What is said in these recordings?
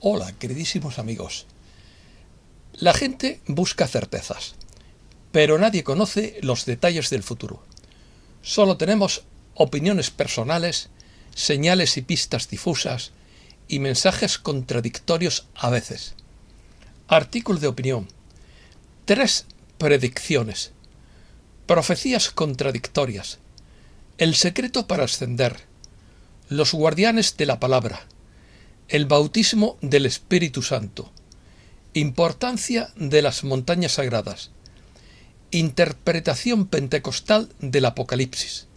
Hola, queridísimos amigos. La gente busca certezas, pero nadie conoce los detalles del futuro. Solo tenemos opiniones personales, señales y pistas difusas y mensajes contradictorios a veces. Artículo de opinión. 3 predicciones. Profecías contradictorias. El secreto para ascender. Los guardianes de la palabra. El bautismo del Espíritu Santo. Importancia de las montañas sagradas. Interpretación pentecostal del Apocalipsis.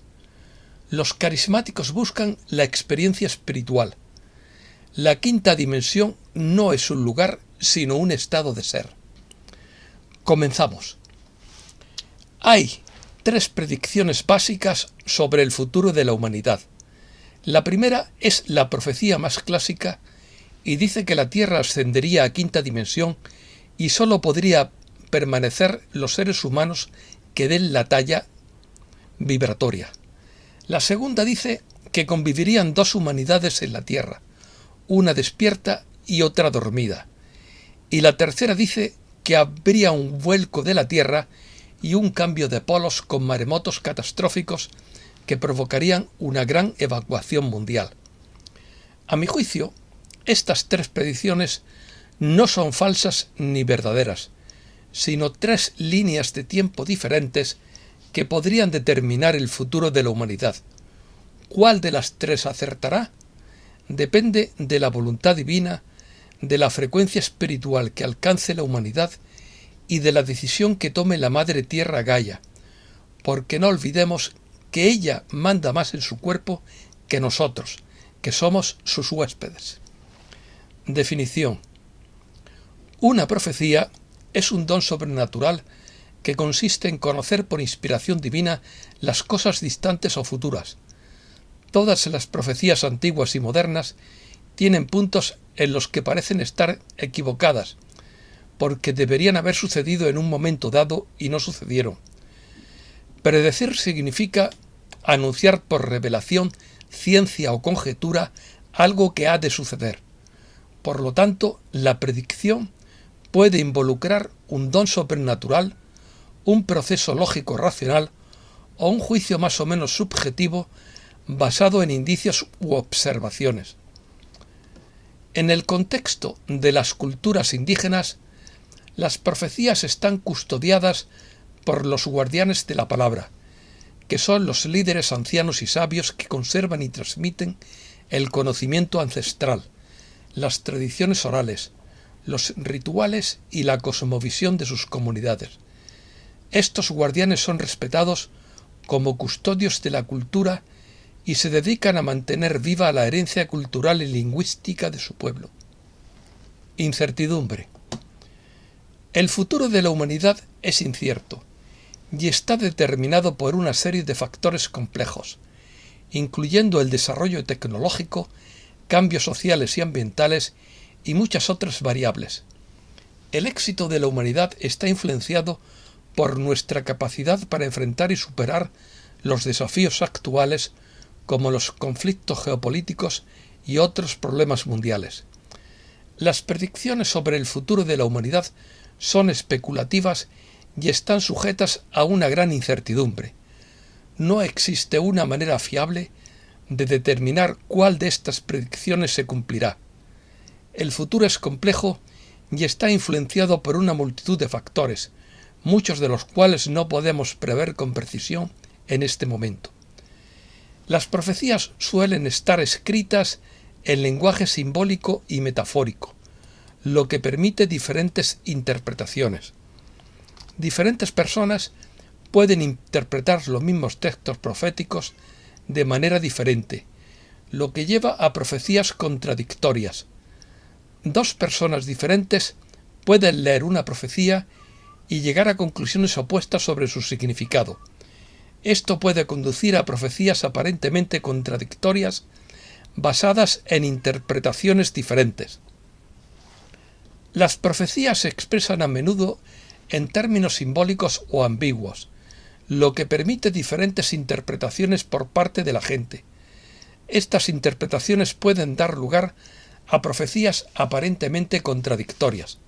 Los carismáticos buscan la experiencia espiritual. La quinta dimensión no es un lugar, sino un estado de ser. Comenzamos. Hay 3 predicciones básicas sobre el futuro de la humanidad. La primera es la profecía más clásica y dice que la Tierra ascendería a quinta dimensión y sólo podría permanecer los seres humanos que den la talla vibratoria. La segunda dice que convivirían 2 humanidades en la Tierra, una despierta y otra dormida. Y la tercera dice que habría un vuelco de la Tierra y un cambio de polos con maremotos catastróficos que provocarían una gran evacuación mundial. A mi juicio, estas 3 predicciones no son falsas ni verdaderas, sino 3 líneas de tiempo diferentes que podrían determinar el futuro de la humanidad. ¿Cuál de las 3 acertará? Depende de la voluntad divina, de la frecuencia espiritual que alcance la humanidad y de la decisión que tome la Madre Tierra Gaia, porque no olvidemos que ella manda más en su cuerpo que nosotros, que somos sus huéspedes. Definición. Una profecía es un don sobrenatural que consiste en conocer por inspiración divina las cosas distantes o futuras. Todas las profecías antiguas y modernas tienen puntos en los que parecen estar equivocadas, porque deberían haber sucedido en un momento dado y no sucedieron. Predecir significa anunciar por revelación, ciencia o conjetura algo que ha de suceder. Por lo tanto, la predicción puede involucrar un don sobrenatural, un proceso lógico racional o un juicio más o menos subjetivo basado en indicios u observaciones. En el contexto de las culturas indígenas, las profecías están custodiadas por los guardianes de la palabra, que son los líderes ancianos y sabios que conservan y transmiten el conocimiento ancestral, las tradiciones orales, los rituales y la cosmovisión de sus comunidades. Estos guardianes son respetados como custodios de la cultura y se dedican a mantener viva la herencia cultural y lingüística de su pueblo. Incertidumbre. El futuro de la humanidad es incierto y está determinado por una serie de factores complejos, incluyendo el desarrollo tecnológico, cambios sociales y ambientales y muchas otras variables. El éxito de la humanidad está influenciado por nuestra capacidad para enfrentar y superar los desafíos actuales como los conflictos geopolíticos y otros problemas mundiales. Las predicciones sobre el futuro de la humanidad son especulativas y están sujetas a una gran incertidumbre. No existe una manera fiable de determinar cuál de estas predicciones se cumplirá. El futuro es complejo y está influenciado por una multitud de factores, muchos de los cuales no podemos prever con precisión en este momento. Las profecías suelen estar escritas en lenguaje simbólico y metafórico, lo que permite diferentes interpretaciones. Diferentes personas pueden interpretar los mismos textos proféticos de manera diferente, lo que lleva a profecías contradictorias. 2 personas diferentes pueden leer una profecía y llegar a conclusiones opuestas sobre su significado. Esto puede conducir a profecías aparentemente contradictorias basadas en interpretaciones diferentes. Las profecías se expresan a menudo en términos simbólicos o ambiguos, lo que permite diferentes interpretaciones por parte de la gente. Estas interpretaciones pueden dar lugar a profecías aparentemente contradictorias.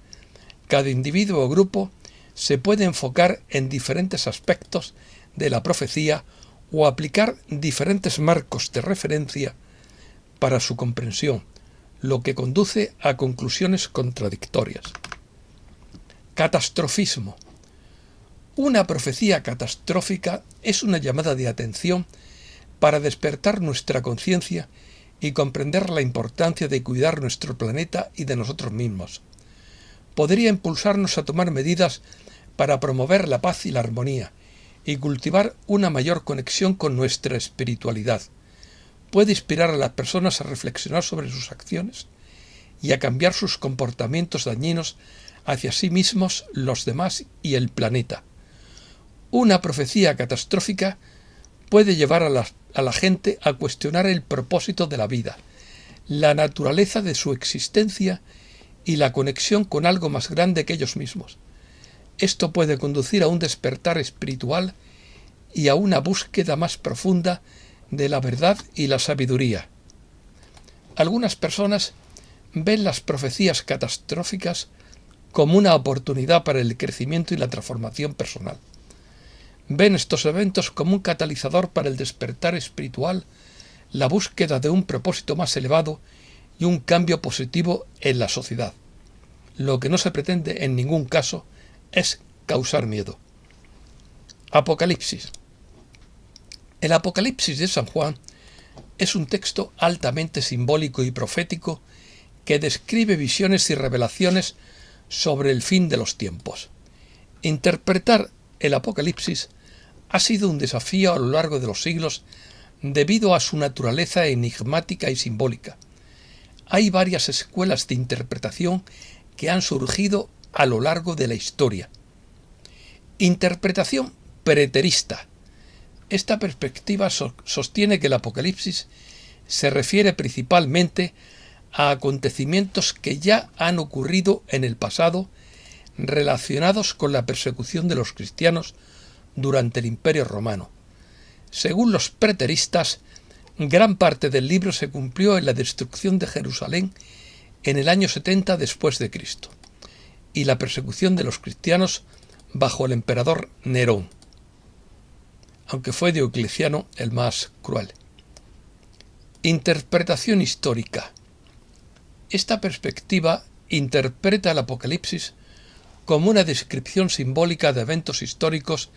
Cada individuo o grupo se puede enfocar en diferentes aspectos de la profecía o aplicar diferentes marcos de referencia para su comprensión, lo que conduce a conclusiones contradictorias. Catastrofismo. Una profecía catastrófica es una llamada de atención para despertar nuestra conciencia y comprender la importancia de cuidar nuestro planeta y de nosotros mismos. Podría impulsarnos a tomar medidas para promover la paz y la armonía y cultivar una mayor conexión con nuestra espiritualidad. Puede inspirar a las personas a reflexionar sobre sus acciones y a cambiar sus comportamientos dañinos hacia sí mismos, los demás y el planeta. Una profecía catastrófica puede llevar a la gente a cuestionar el propósito de la vida, la naturaleza de su existencia y la conexión con algo más grande que ellos mismos. Esto puede conducir a un despertar espiritual y a una búsqueda más profunda de la verdad y la sabiduría. Algunas personas ven las profecías catastróficas como una oportunidad para el crecimiento y la transformación personal. Ven estos eventos como un catalizador para el despertar espiritual, la búsqueda de un propósito más elevado y un cambio positivo en la sociedad. Lo que no se pretende en ningún caso es causar miedo. Apocalipsis. El Apocalipsis de San Juan es un texto altamente simbólico y profético que describe visiones y revelaciones sobre el fin de los tiempos. Interpretar el Apocalipsis ha sido un desafío a lo largo de los siglos debido a su naturaleza enigmática y simbólica. Hay varias escuelas de interpretación que han surgido a lo largo de la historia. Interpretación preterista. Esta perspectiva sostiene que el Apocalipsis se refiere principalmente a acontecimientos que ya han ocurrido en el pasado relacionados con la persecución de los cristianos durante el Imperio Romano. Según los preteristas, gran parte del libro se cumplió en la destrucción de Jerusalén en el año 70 después de Cristo y la persecución de los cristianos bajo el emperador Nerón, aunque fue Diocleciano el más cruel. Interpretación histórica. Esta perspectiva interpreta el Apocalipsis como una descripción simbólica de eventos históricos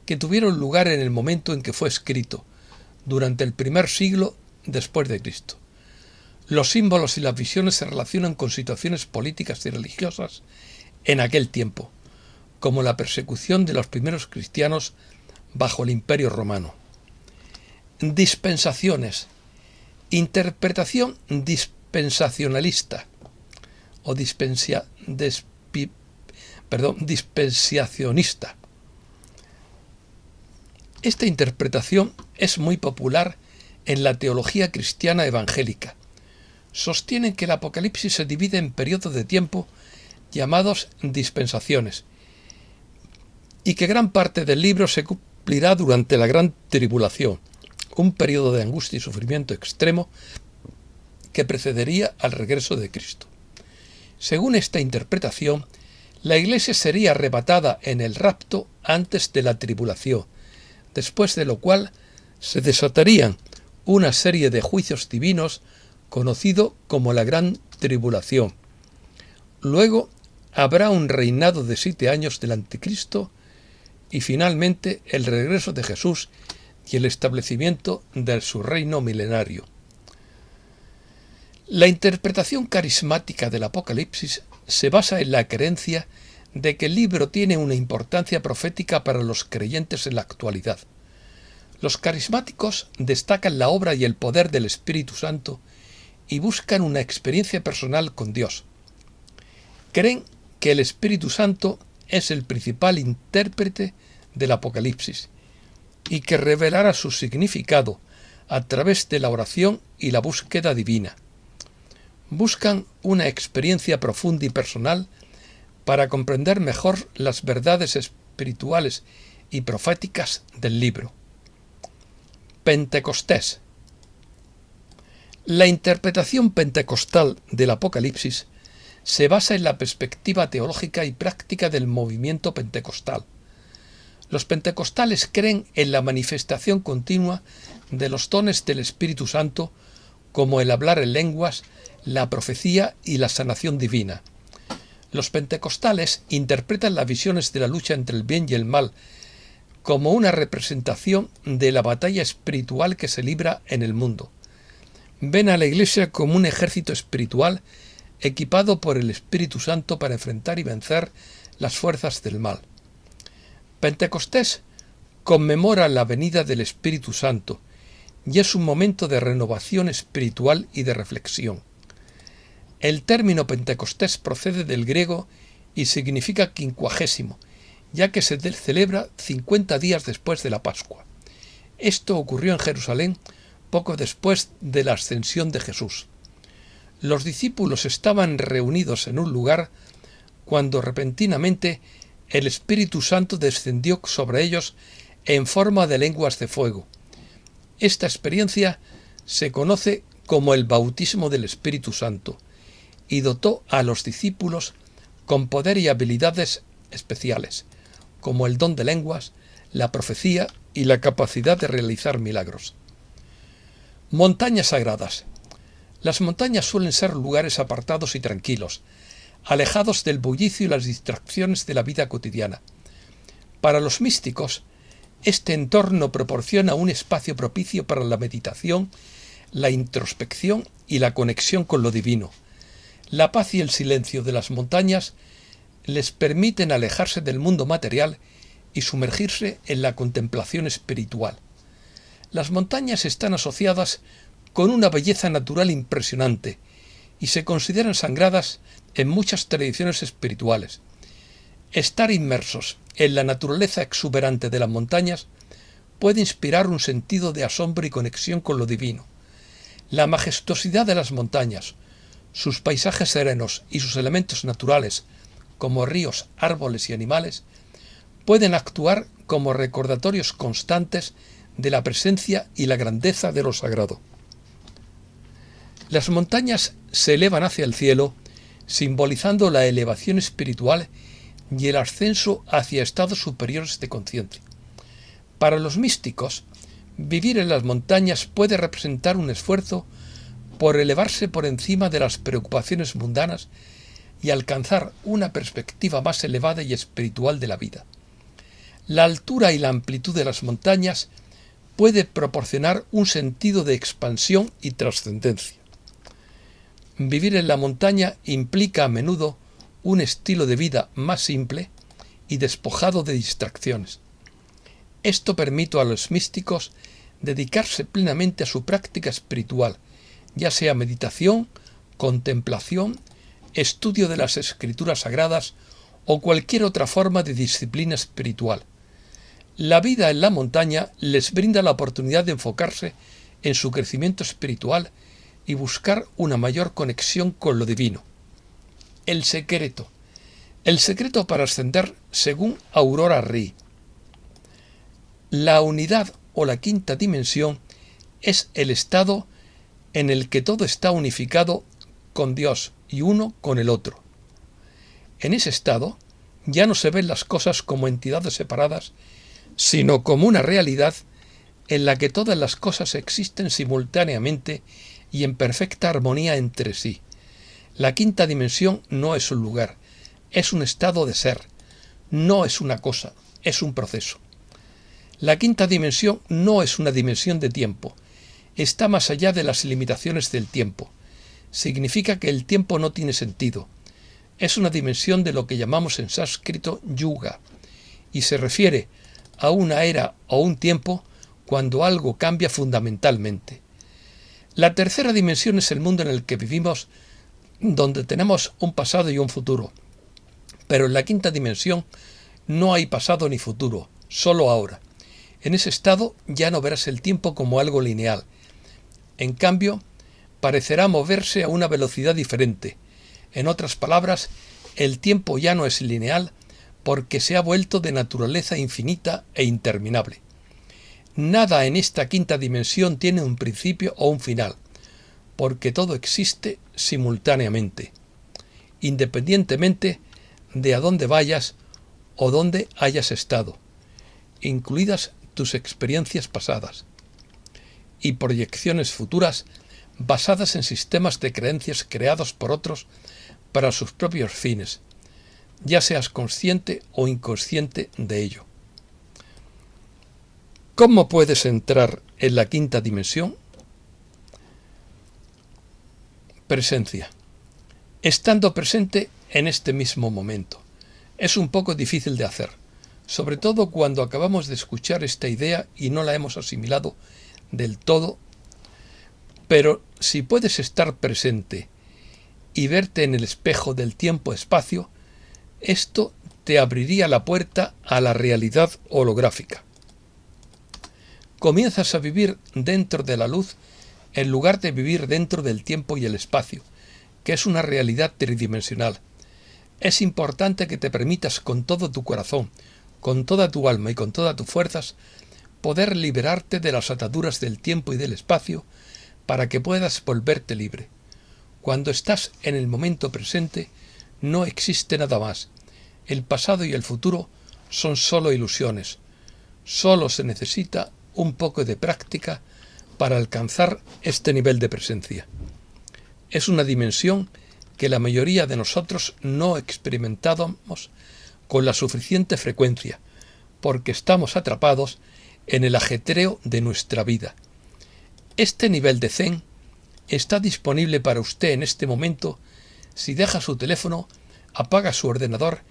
que tuvieron lugar en el momento en que fue escrito, durante el primer siglo después de Cristo. Los símbolos y las visiones se relacionan con situaciones políticas y religiosas en aquel tiempo, como la persecución de los primeros cristianos bajo el Imperio Romano. Dispensaciones. Interpretación dispensacionalista o dispensacionista. Esta interpretación es muy popular en la teología cristiana evangélica. Sostienen que el Apocalipsis se divide en periodos de tiempo llamados dispensaciones y que gran parte del libro se cumplirá durante la Gran Tribulación, un periodo de angustia y sufrimiento extremo que precedería al regreso de Cristo. Según esta interpretación, la Iglesia sería arrebatada en el rapto antes de la tribulación, después de lo cual se desatarían una serie de juicios divinos conocido como la Gran Tribulación. Luego habrá un reinado de 7 años del Anticristo y finalmente el regreso de Jesús y el establecimiento de su reino milenario. La interpretación carismática del Apocalipsis se basa en la creencia de que el libro tiene una importancia profética para los creyentes en la actualidad. Los carismáticos destacan la obra y el poder del Espíritu Santo y buscan una experiencia personal con Dios. Creen que el Espíritu Santo es el principal intérprete del Apocalipsis y que revelará su significado a través de la oración y la búsqueda divina. Buscan una experiencia profunda y personal para comprender mejor las verdades espirituales y proféticas del libro. Pentecostés. La interpretación pentecostal del Apocalipsis se basa en la perspectiva teológica y práctica del movimiento pentecostal. Los pentecostales creen en la manifestación continua de los dones del Espíritu Santo, como el hablar en lenguas, la profecía y la sanación divina. Los pentecostales interpretan las visiones de la lucha entre el bien y el mal como una representación de la batalla espiritual que se libra en el mundo. Ven a la Iglesia como un ejército espiritual equipado por el Espíritu Santo para enfrentar y vencer las fuerzas del mal. Pentecostés conmemora la venida del Espíritu Santo y es un momento de renovación espiritual y de reflexión. El término Pentecostés procede del griego y significa quincuagésimo, ya que se celebra 50 días después de la Pascua. Esto ocurrió en Jerusalén poco después de la ascensión de Jesús. Los discípulos estaban reunidos en un lugar cuando repentinamente el Espíritu Santo descendió sobre ellos en forma de lenguas de fuego. Esta experiencia se conoce como el bautismo del Espíritu Santo y dotó a los discípulos con poder y habilidades especiales, como el don de lenguas, la profecía y la capacidad de realizar milagros. Montañas sagradas. Las montañas suelen ser lugares apartados y tranquilos, alejados del bullicio y las distracciones de la vida cotidiana. Para los místicos, este entorno proporciona un espacio propicio para la meditación, la introspección y la conexión con lo divino. La paz y el silencio de las montañas les permiten alejarse del mundo material y sumergirse en la contemplación espiritual. Las montañas están asociadas con una belleza natural impresionante y se consideran sagradas en muchas tradiciones espirituales. Estar inmersos en la naturaleza exuberante de las montañas puede inspirar un sentido de asombro y conexión con lo divino. La majestuosidad de las montañas, sus paisajes serenos y sus elementos naturales, como ríos, árboles y animales, pueden actuar como recordatorios constantes de la presencia y la grandeza de lo sagrado. Las montañas se elevan hacia el cielo, simbolizando la elevación espiritual y el ascenso hacia estados superiores de conciencia. Para los místicos, vivir en las montañas puede representar un esfuerzo por elevarse por encima de las preocupaciones mundanas y alcanzar una perspectiva más elevada y espiritual de la vida. La altura y la amplitud de las montañas puede proporcionar un sentido de expansión y trascendencia. Vivir en la montaña implica a menudo un estilo de vida más simple y despojado de distracciones. Esto permite a los místicos dedicarse plenamente a su práctica espiritual, ya sea meditación, contemplación, estudio de las escrituras sagradas o cualquier otra forma de disciplina espiritual. La vida en la montaña les brinda la oportunidad de enfocarse en su crecimiento espiritual y buscar una mayor conexión con lo divino. El secreto. El secreto para ascender según Aurora Rí. La unidad o la quinta dimensión es el estado en el que todo está unificado con Dios y uno con el otro. En ese estado ya no se ven las cosas como entidades separadas, sino como una realidad en la que todas las cosas existen simultáneamente y en perfecta armonía entre sí. La quinta dimensión no es un lugar, es un estado de ser, no es una cosa, es un proceso. La quinta dimensión no es una dimensión de tiempo, está más allá de las limitaciones del tiempo. Significa que el tiempo no tiene sentido. Es una dimensión de lo que llamamos en sánscrito yuga, y se refiere a una era o un tiempo cuando algo cambia fundamentalmente. La tercera dimensión es el mundo en el que vivimos, donde tenemos un pasado y un futuro. Pero en la quinta dimensión no hay pasado ni futuro, solo ahora. En ese estado ya no verás el tiempo como algo lineal. En cambio, parecerá moverse a una velocidad diferente. En otras palabras, el tiempo ya no es lineal porque se ha vuelto de naturaleza infinita e interminable. Nada en esta quinta dimensión tiene un principio o un final. porque todo existe simultáneamente, independientemente de a dónde vayas o dónde hayas estado, incluidas tus experiencias pasadas y proyecciones futuras basadas en sistemas de creencias creados por otros para sus propios fines, ya seas consciente o inconsciente de ello. ¿Cómo puedes entrar en la quinta dimensión? Presencia. Estando presente en este mismo momento. Es un poco difícil de hacer, sobre todo cuando acabamos de escuchar esta idea y no la hemos asimilado del todo, pero si puedes estar presente y verte en el espejo del tiempo-espacio, esto te abriría la puerta a la realidad holográfica. Comienzas a vivir dentro de la luz en lugar de vivir dentro del tiempo y el espacio, que es una realidad tridimensional. Es importante que te permitas con todo tu corazón, con toda tu alma y con todas tus fuerzas poder liberarte de las ataduras del tiempo y del espacio para que puedas volverte libre. Cuando estás en el momento presente, no existe nada más. El pasado y el futuro son solo ilusiones. Solo se necesita un poco de práctica para alcanzar este nivel de presencia. Es una dimensión que la mayoría de nosotros no experimentamos con la suficiente frecuencia, porque estamos atrapados en el ajetreo de nuestra vida. Este nivel de Zen está disponible para usted en este momento si deja su teléfono, apaga su ordenador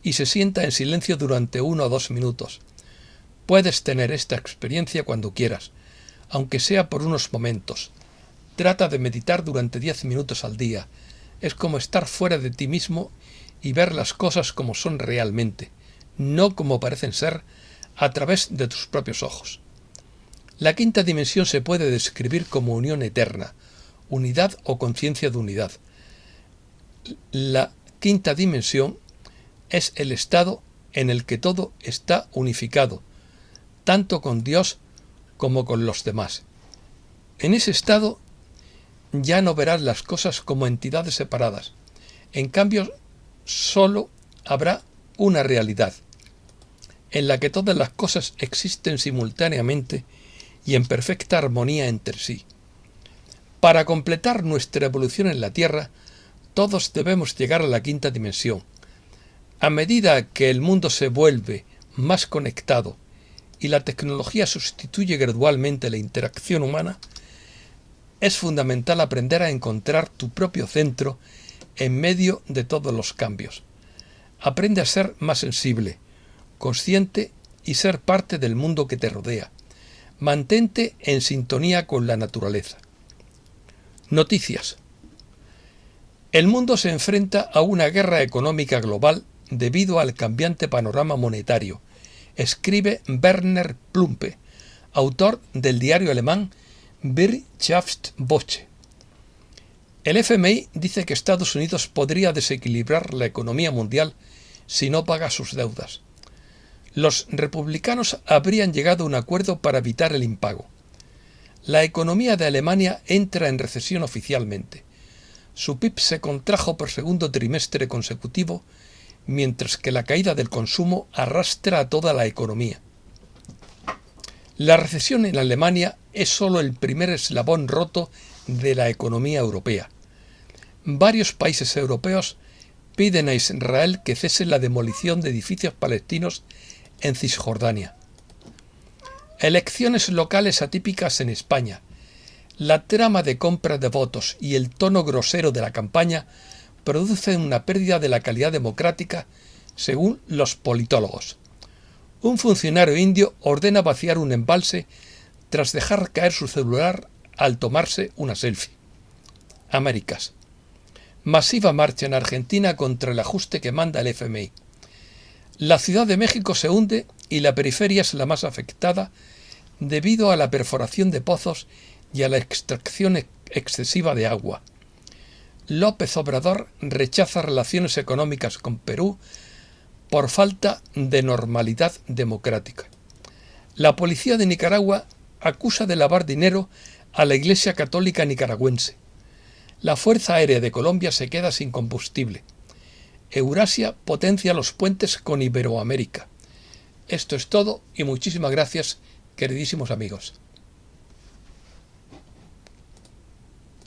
y se sienta en silencio durante 1 o 2 minutos. Puedes tener esta experiencia cuando quieras, aunque sea por unos momentos. Trata de meditar durante 10 minutos al día. Es como estar fuera de ti mismo y ver las cosas como son realmente, no como parecen ser a través de tus propios ojos. La quinta dimensión se puede describir como unión eterna, unidad o conciencia de unidad. La quinta dimensión es el estado en el que todo está unificado, tanto con Dios como con los demás. En ese estado ya no verás las cosas como entidades separadas. En cambio, solo habrá una realidad, en la que todas las cosas existen simultáneamente y en perfecta armonía entre sí. Para completar nuestra evolución en la Tierra, todos debemos llegar a la quinta dimensión. A medida que el mundo se vuelve más conectado y la tecnología sustituye gradualmente la interacción humana, es fundamental aprender a encontrar tu propio centro en medio de todos los cambios. Aprende a ser más sensible, consciente y ser parte del mundo que te rodea. Mantente en sintonía con la naturaleza. Noticias. El mundo se enfrenta a una guerra económica global debido al cambiante panorama monetario, escribe Werner Plumpe, autor del diario alemán Wirtschaftswoche. El FMI dice que Estados Unidos podría desequilibrar la economía mundial si no paga sus deudas. Los republicanos habrían llegado a un acuerdo para evitar el impago. La economía de Alemania entra en recesión oficialmente. Su PIB se contrajo por segundo trimestre consecutivo, mientras que la caída del consumo arrastra a toda la economía. La recesión en Alemania es solo el primer eslabón roto de la economía europea. Varios países europeos piden a Israel que cese la demolición de edificios palestinos en Cisjordania. Elecciones locales atípicas en España. La trama de compra de votos y el tono grosero de la campaña producen una pérdida de la calidad democrática, según los politólogos. Un funcionario indio ordena vaciar un embalse tras dejar caer su celular al tomarse una selfie. Américas. Masiva marcha en Argentina contra el ajuste que manda el FMI. La Ciudad de México se hunde y la periferia es la más afectada debido a la perforación de pozos y a la extracción excesiva de agua. López Obrador rechaza relaciones económicas con Perú por falta de normalidad democrática. La policía de Nicaragua acusa de lavar dinero a la Iglesia Católica nicaragüense. La Fuerza Aérea de Colombia se queda sin combustible. Eurasia potencia los puentes con Iberoamérica. Esto es todo y muchísimas gracias, queridísimos amigos.